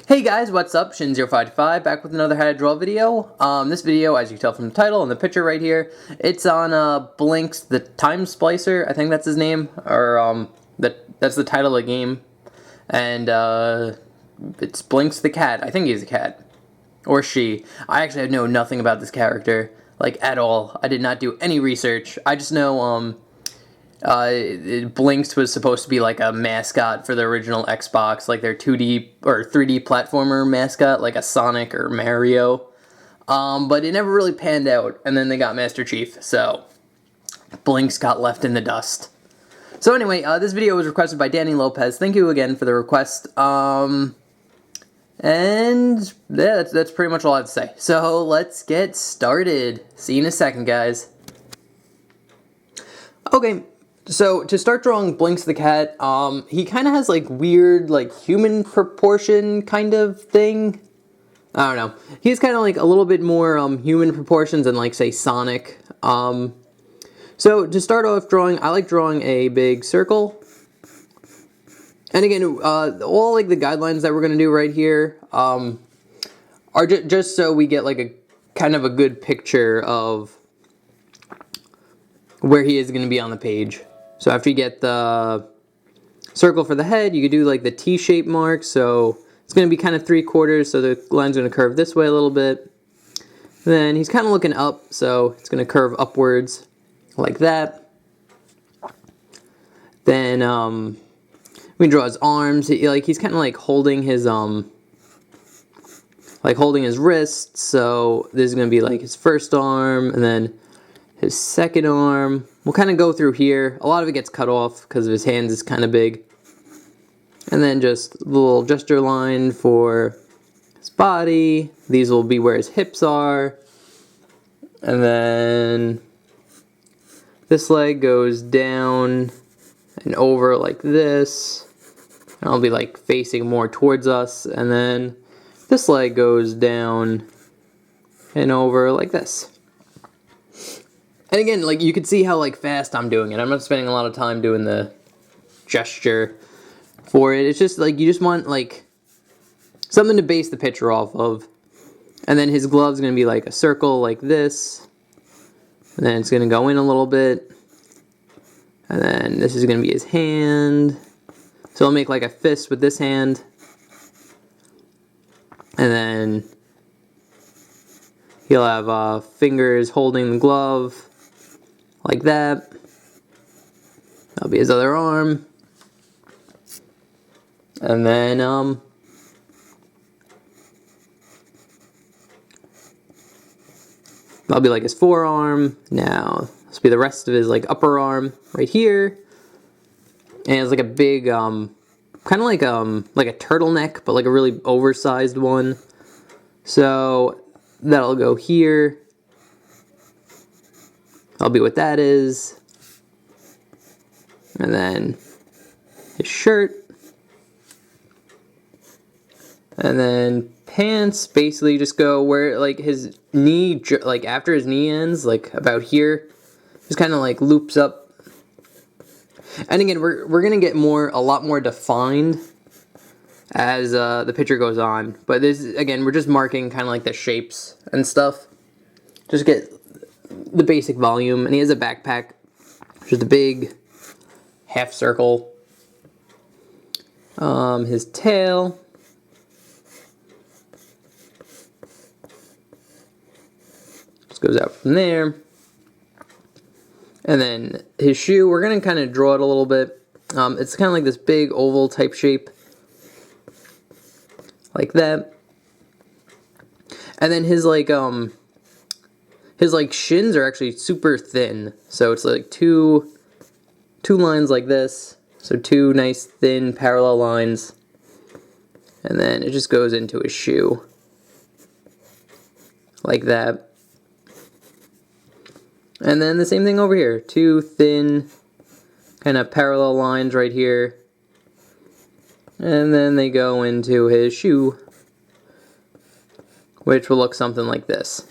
Hey guys, what's up? Shin0525 back with another how to draw video. This video, as you can tell from the title and the picture right here, it's on Blinx, the Time Splicer. I think that's his name, or that's the title of the game. And it's Blinx the cat. I think he's a cat, or she. I actually know nothing about this character, like at all. I did not do any research. I just know Blinx was supposed to be like a mascot for the original Xbox, like their 2D or 3D platformer mascot, like a Sonic or Mario. But it never really panned out, and then they got Master Chief, so Blinx got left in the dust. So anyway, this video was requested by Danny Lopez. Thank you again for the request. And yeah, that's pretty much all I have to say. So let's get started. See you in a second, guys. Okay. So, to start drawing Blinx the cat, he kind of has, like, weird, like, human proportion kind of thing. I don't know. He's kind of, like, a little bit more, human proportions than, like, say, Sonic. So, to start off drawing, I like drawing a big circle. And again, all, like, the guidelines that we're going to do right here, are just so we get, like, a kind of a good picture of where he is going to be on the page. So after you get the circle for the head, you could do like the T-shape mark. So it's going to be kind of 3/4, so the line's going to curve this way a little bit. Then he's kind of looking up, so it's going to curve upwards like that. Then we draw his arms. He's kind of like holding his wrist. So this is going to be like his first arm, and then his second arm. We'll kind of go through here. A lot of it gets cut off because his hands is kind of big. And then just a little gesture line for his body. These will be where his hips are. And then this leg goes down and over like this. And I'll be like facing more towards us. And then this leg goes down and over like this. And again, like, you can see how, like, fast I'm doing it. I'm not spending a lot of time doing the gesture for it. It's just, like, you just want, like, something to base the picture off of. And then his glove's going to be, like, a circle like this. And then it's going to go in a little bit. And then this is going to be his hand. So I'll make, like, a fist with this hand. And then he'll have fingers holding the glove. Like that. That'll be his other arm. And then, that'll be like his forearm. Now, this will be the rest of his, like, upper arm right here. And it's like a big, kind of like a turtleneck, but like a really oversized one. So, that'll go here. That'll be what that is. And then his shirt. And then pants basically just go where, like, his knee, like, after his knee ends, like, about here. Just kind of, like, loops up. And again, we're going to get a lot more defined as the picture goes on. But this, again, we're just marking kind of like the shapes and stuff. Just get the basic volume. And he has a backpack, just a big half circle. His tail. Just goes out from there. And then his shoe, we're going to kind of draw it a little bit. It's kind of like this big oval type shape. Like that. And then his shins are actually super thin. So it's like two lines like this. So two nice thin parallel lines. And then it just goes into his shoe. Like that. And then the same thing over here. Two thin kind of parallel lines right here. And then they go into his shoe, which will look something like this.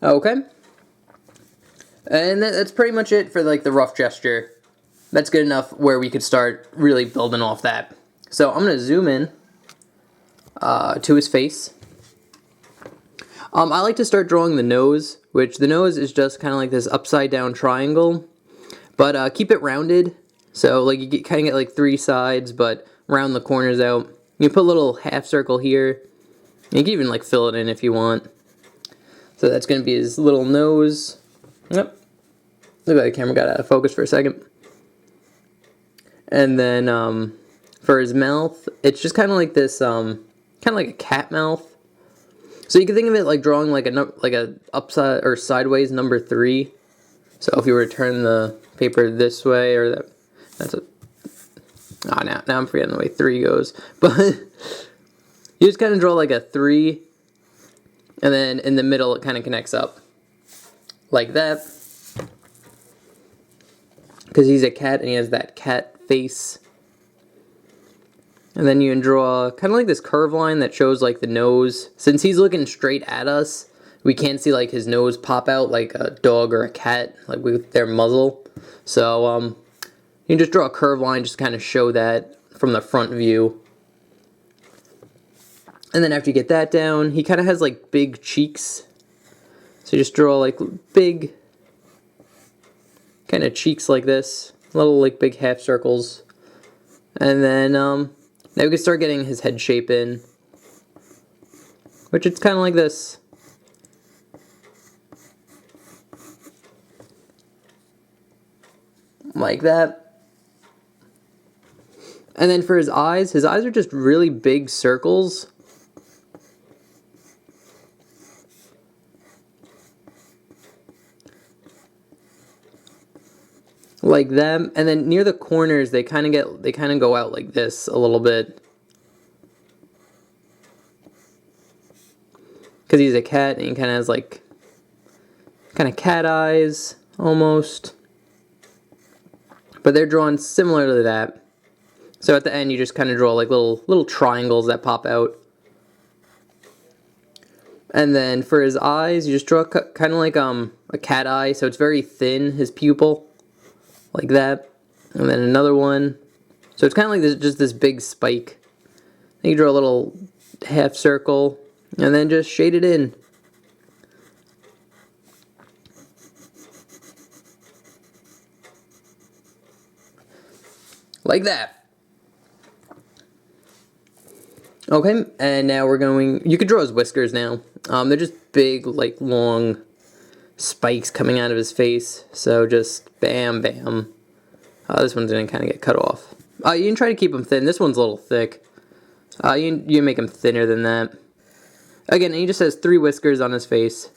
Okay. And that's pretty much it for, like, the rough gesture. That's good enough where we could start really building off that. So I'm going to zoom in to his face. I like to start drawing the nose, which the nose is just kind of like this upside down triangle, but keep it rounded. So like you kind of get like 3 sides, but round the corners out. You put a little half circle here. You can even like fill it in if you want. So that's going to be his little nose. Yep. Look like the camera got out of focus for a second. And then for his mouth, it's just kind of like this, kind of like a cat mouth. So you can think of it like drawing like a upside or sideways number 3. So if you were to turn the paper this way, or that's a, oh, now I'm forgetting the way 3 goes. But you just kind of draw like a 3, and then in the middle it kind of connects up like that. Because he's a cat and he has that cat face. And then you can draw kind of like this curve line that shows like the nose. Since he's looking straight at us, we can't see like his nose pop out like a dog or a cat, like with their muzzle. So you can just draw a curve line just to kind of show that from the front view. And then after you get that down, he kind of has like big cheeks. So you just draw like big kind of cheeks like this, little like big half circles. And then now we can start getting his head shape in, which it's kind of like this. Like that. And then for his eyes are just really big circles. Like them, and then near the corners they kind of go out like this a little bit. Because he's a cat and he kind of has like kind of cat eyes almost. But they're drawn similar to that. So at the end you just kind of draw like little triangles that pop out. And then for his eyes you just draw kind of like a cat eye, so it's very thin, his pupil. Like that. And then another one. So it's kind of like this, just this big spike. Then you draw a little half circle and then just shade it in. Like that. Okay, and now we're going, you could draw his whiskers now. They're just big, like long spikes coming out of his face. So just bam, bam. This one's going to kind of get cut off. You can try to keep them thin. This one's a little thick. You can make him thinner than that. Again, he just has 3 whiskers on his face.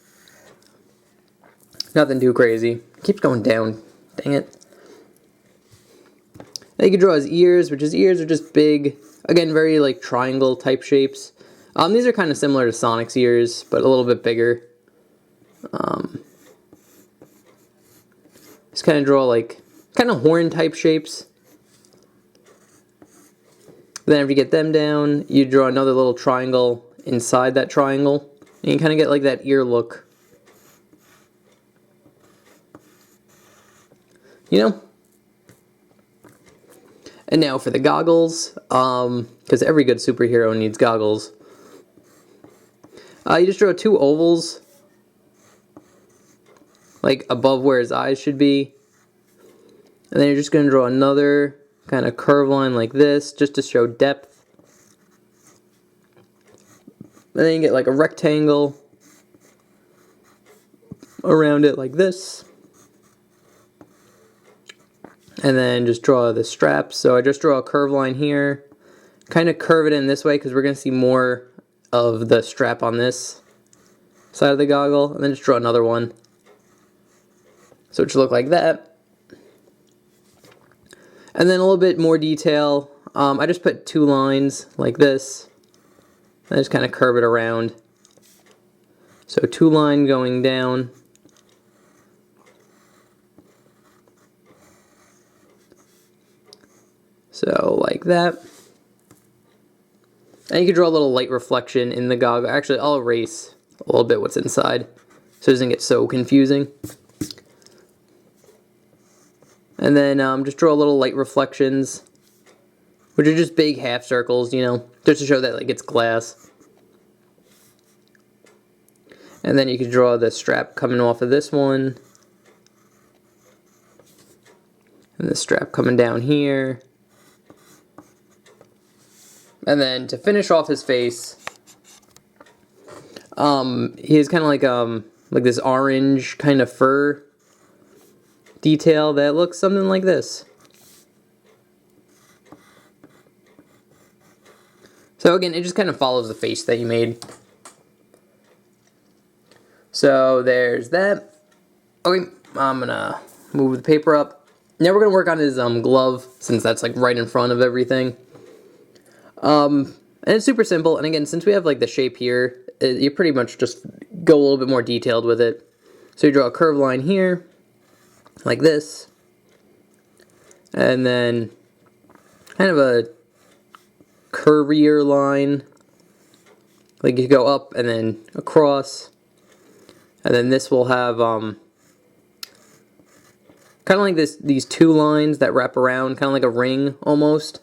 Nothing too crazy. Keeps going down. Dang it. Now you can draw his ears, which his ears are just big. Again, very like triangle type shapes. These are kind of similar to Sonic's ears, but a little bit bigger. Just kind of draw like kind of horn type shapes. Then after you get them down, you draw another little triangle inside that triangle. And you kind of get like that ear look. You know? And now for the goggles, because every good superhero needs goggles. You just draw 2 ovals, like above where his eyes should be. And then you're just going to draw another kind of curve line like this, just to show depth. And then you get like a rectangle around it like this. And then just draw the straps. So I just draw a curve line here. Kind of curve it in this way because we're going to see more of the strap on this side of the goggle. And then just draw another one. So it should look like that. And then a little bit more detail. I just put 2 lines like this. And I just kind of curve it around. So 2 line going down. So like that. And you can draw a little light reflection in the goggle. Actually, I'll erase a little bit what's inside so it doesn't get so confusing. And then just draw little light reflections which are just big half circles, you know, just to show that like it's glass. And then you can draw the strap coming off of this one. And the strap coming down here. And then to finish off his face, he has kind of like this orange kind of fur detail that looks something like this. So again, it just kind of follows the face that you made. So there's that. Okay, I'm gonna move the paper up. Now we're gonna work on his glove, since that's like right in front of everything. And it's super simple. And again, since we have like the shape here, you pretty much just go a little bit more detailed with it. So you draw a curved line here, like this, and then kind of a curvier line, like you go up and then across, and then this will have kind of like these two lines that wrap around, kind of like a ring almost.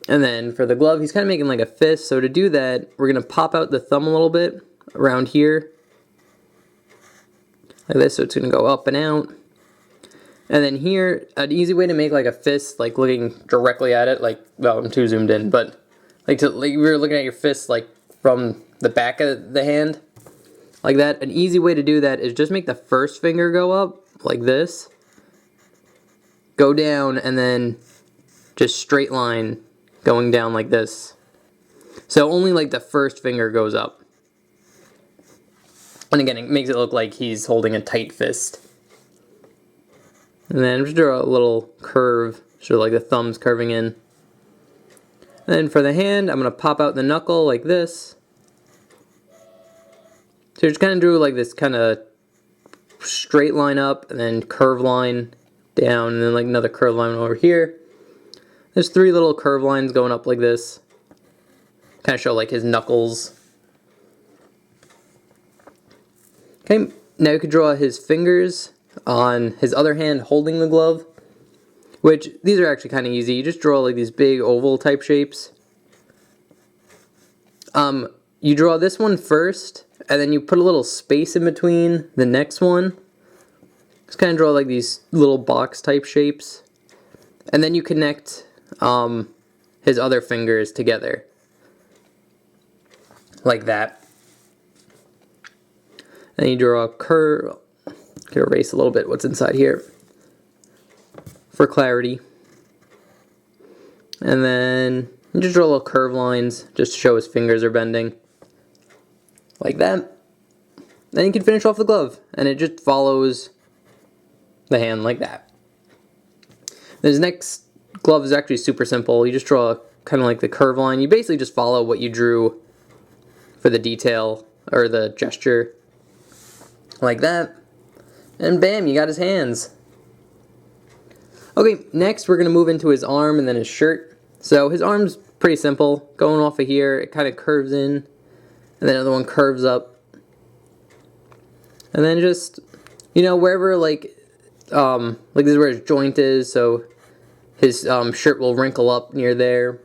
And then for the glove, he's kind of making like a fist. So to do that, we're going to pop out the thumb a little bit around here. Like this, so it's going to go up and out. And then here, an easy way to make like a fist, like looking directly at it, like, well, I'm too zoomed in, but like we were looking at your fist like from the back of the hand, like that. An easy way to do that is just make the first finger go up, like this. Go down, and then just straight line going down like this. So only like the first finger goes up. And again, it makes it look like he's holding a tight fist. And then just draw a little curve, so like the thumb's curving in. And then for the hand, I'm going to pop out the knuckle like this. So just kind of drew like this kind of straight line up, and then curve line down, and then like another curve line over here. There's three little curve lines going up like this. Kind of show like his knuckles. Okay, now you could draw his fingers on his other hand holding the glove, which these are actually kind of easy. You just draw like these big oval type shapes. You draw this one first, and then you put a little space in between the next one. Just kind of draw like these little box type shapes. And then you connect his other fingers together. Like that. And you draw a curve. Can erase a little bit what's inside here for clarity. And then you just draw little curve lines just to show his fingers are bending. Like that. Then you can finish off the glove, and it just follows the hand like that. This next glove is actually super simple. You just draw kind of like the curve line. You basically just follow what you drew for the detail or the gesture. Like that. And bam, you got his hands. Okay, next we're going to move into his arm and then his shirt. So his arm's pretty simple. Going off of here, it kind of curves in, and then the other one curves up. And then just, you know, wherever like this is where his joint is, so his shirt will wrinkle up near there.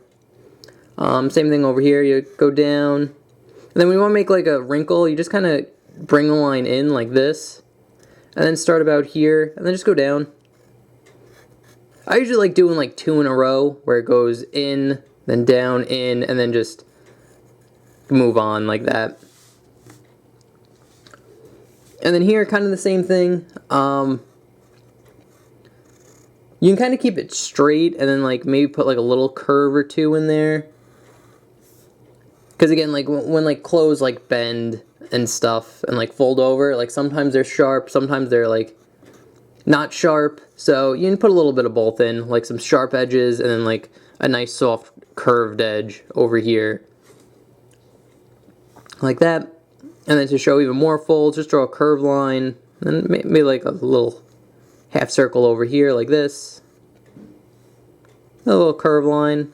Same thing over here, you go down. And then when you want to make like a wrinkle, you just kind of bring the line in like this. And then start about here, and then just go down. I usually like doing like 2 in a row, where it goes in, then down, in, and then just move on like that. And then here, kind of the same thing. You can kind of keep it straight, and then like maybe put like a little curve or two in there. Because again, like when like clothes like bend and stuff and like fold over, like sometimes they're sharp, sometimes they're like not sharp. So you can put a little bit of both in, like some sharp edges and then like a nice soft curved edge over here. Like that. And then to show even more folds, just draw a curved line, and maybe like a little half circle over here like this. A little curved line.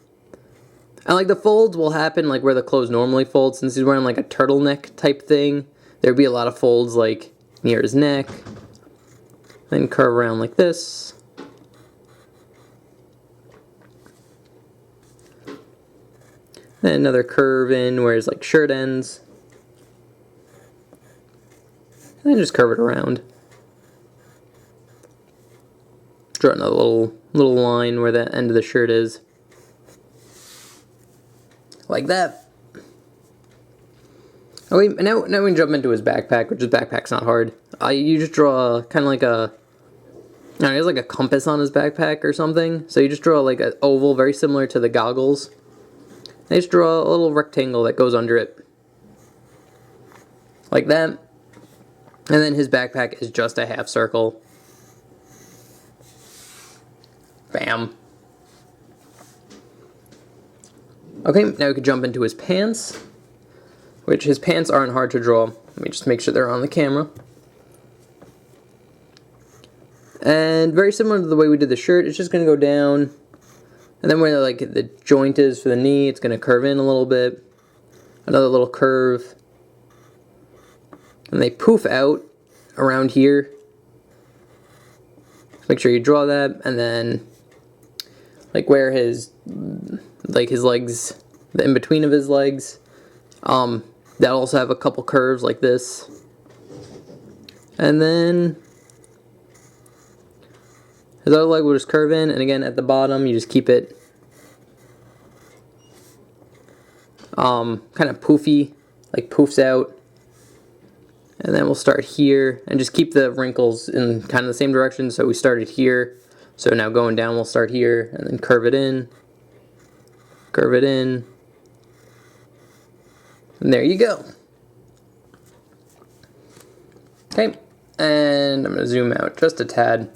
And like the folds will happen like where the clothes normally fold. Since he's wearing like a turtleneck type thing, there'd be a lot of folds like near his neck. Then curve around like this. Then another curve in where his like shirt ends. And then just curve it around. Draw another little line where the end of the shirt is. Like that. Okay, now we can jump into his backpack, which his backpack's not hard. You just draw kind of like a, I don't know, he has like a compass on his backpack or something. So you just draw like an oval very similar to the goggles. And just draw a little rectangle that goes under it. Like that. And then his backpack is just a half circle. Bam. Okay, now we can jump into his pants, which his pants aren't hard to draw. Let me just make sure they're on the camera. And very similar to the way we did the shirt, it's just going to go down. And then where like the joint is for the knee, it's going to curve in a little bit. Another little curve. And they poof out around here. Make sure you draw that, and then like where his legs, the in between of his legs, that'll also have a couple curves like this. And then his other leg will just curve in, and again at the bottom you just keep it kind of poofy, like poofs out. And then we'll start here and just keep the wrinkles in kind of the same direction. So we started here, so now going down we'll start here and then curve it in, and there you go. Okay, and I'm going to zoom out just a tad.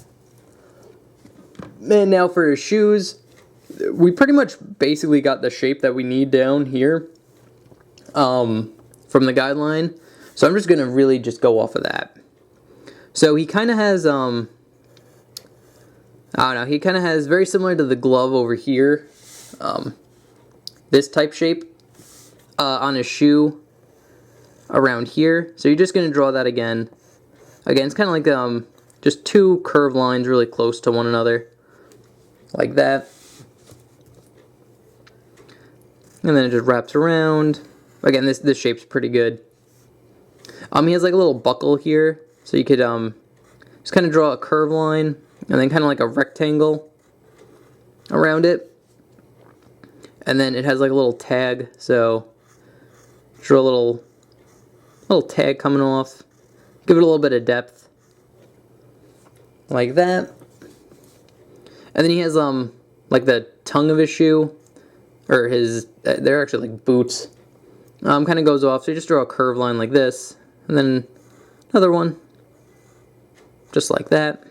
And now for his shoes, we pretty much basically got the shape that we need down here from the guideline. So I'm just going to really just go off of that. So he kind of has, I don't know, he kind of has very similar to the glove over here, this type shape on his shoe around here. So you're just going to draw that again. Again, it's kind of like just two curved lines really close to one another, like that. And then it just wraps around. Again, this shape's pretty good. He has like a little buckle here, so you could just kind of draw a curved line and then kind of like a rectangle around it. And then it has like a little tag, so draw a little tag coming off. Give it a little bit of depth, like that. And then he has like the tongue of his shoe, or his, they're actually like boots. Kind of goes off, so you just draw a curved line like this. And then another one, just like that.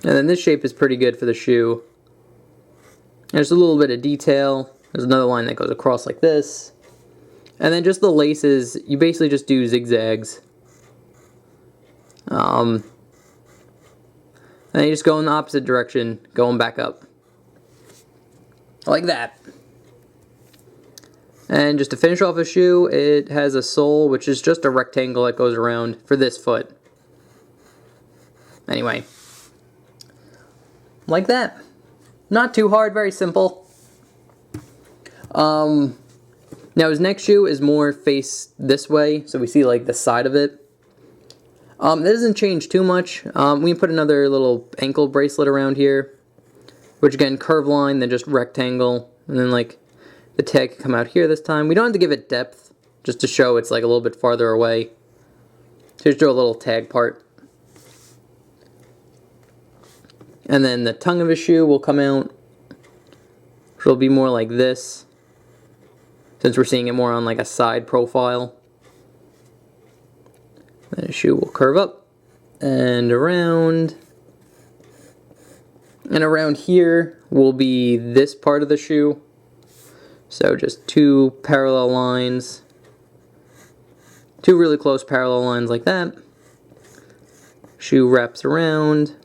And then this shape is pretty good for the shoe. There's a little bit of detail. There's another line that goes across like this. And then just the laces, you basically just do zigzags. And then you just go in the opposite direction, going back up. Like that. And just to finish off a shoe, it has a sole, which is just a rectangle that goes around for this foot. Anyway. Like that. Not too hard, very simple. Now his next shoe is more face this way, so we see like the side of it. That doesn't change too much. We can put another little ankle bracelet around here, which again, curved line, then just rectangle, and then like the tag can come out here this time. We don't have to give it depth, just to show it's like a little bit farther away. So just draw a little tag part. And then the tongue of his shoe will come out, which will be more like this, since we're seeing it more on like a side profile. Then his shoe will curve up and around. And around here will be this part of the shoe. So just two parallel lines. Two really close parallel lines like that. Shoe wraps around.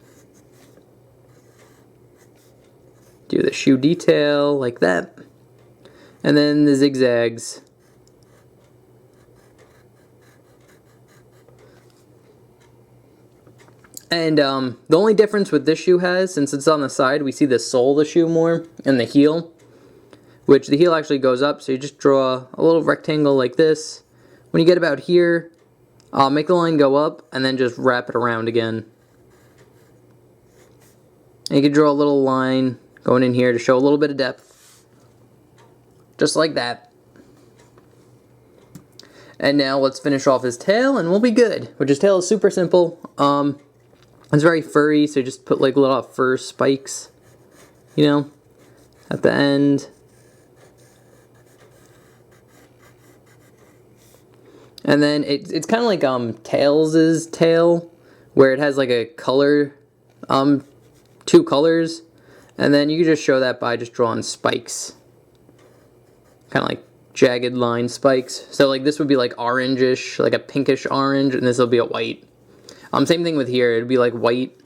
Do the shoe detail like that. And then the zigzags. And the only difference with this shoe has, since it's on the side, we see the sole of the shoe more and the heel, which the heel actually goes up, so you just draw a little rectangle like this. When you get about here, make the line go up and then just wrap it around again. And you can draw a little line going in here to show a little bit of depth. Just like that. And now let's finish off his tail and we'll be good. Which his tail is super simple. It's very furry, so you just put like little fur spikes, you know, at the end. And then it's kind of like Tails' tail, where it has like a color, 2 colors, and then you can just show that by just drawing spikes, kind of like jagged line spikes. So like this would be like orangish, like a pinkish orange, and this will be a white. Same thing with here, it'd be like white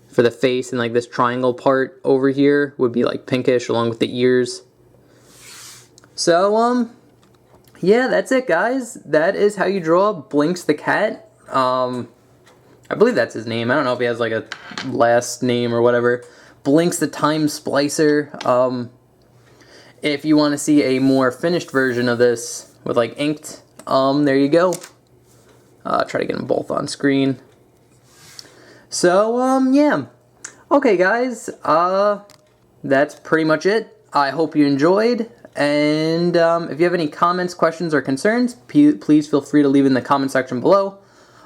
for the face, and like this triangle part over here would be like pinkish along with the ears. So yeah, that's it, guys. That is how you draw Blinx the cat. I believe that's his name. I don't know if he has like a last name or whatever. Blinx the Time Splicer. If you want to see a more finished version of this with like inked, there you go. Try to get them both on screen. So, yeah. Okay, guys. That's pretty much it. I hope you enjoyed. And if you have any comments, questions, or concerns, please feel free to leave in the comment section below.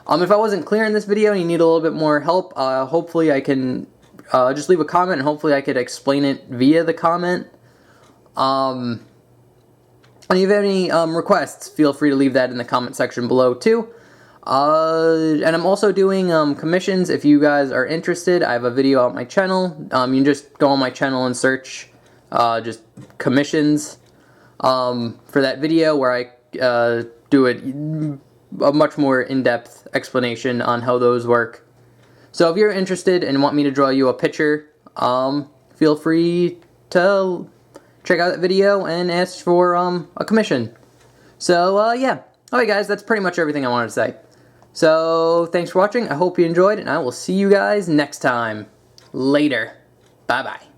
If I wasn't clear in this video and you need a little bit more help, hopefully I can just leave a comment and hopefully I could explain it via the comment. And if you have any requests, feel free to leave that in the comment section below too. And I'm also doing commissions. If you guys are interested, I have a video on my channel. You can just go on my channel and search just commissions for that video, where I do a much more in-depth explanation on how those work. So if you're interested and want me to draw you a picture, feel free to check out that video and ask for a commission. So yeah. Alright guys, that's pretty much everything I wanted to say. So thanks for watching. I hope you enjoyed, and I will see you guys next time. Later. Bye bye.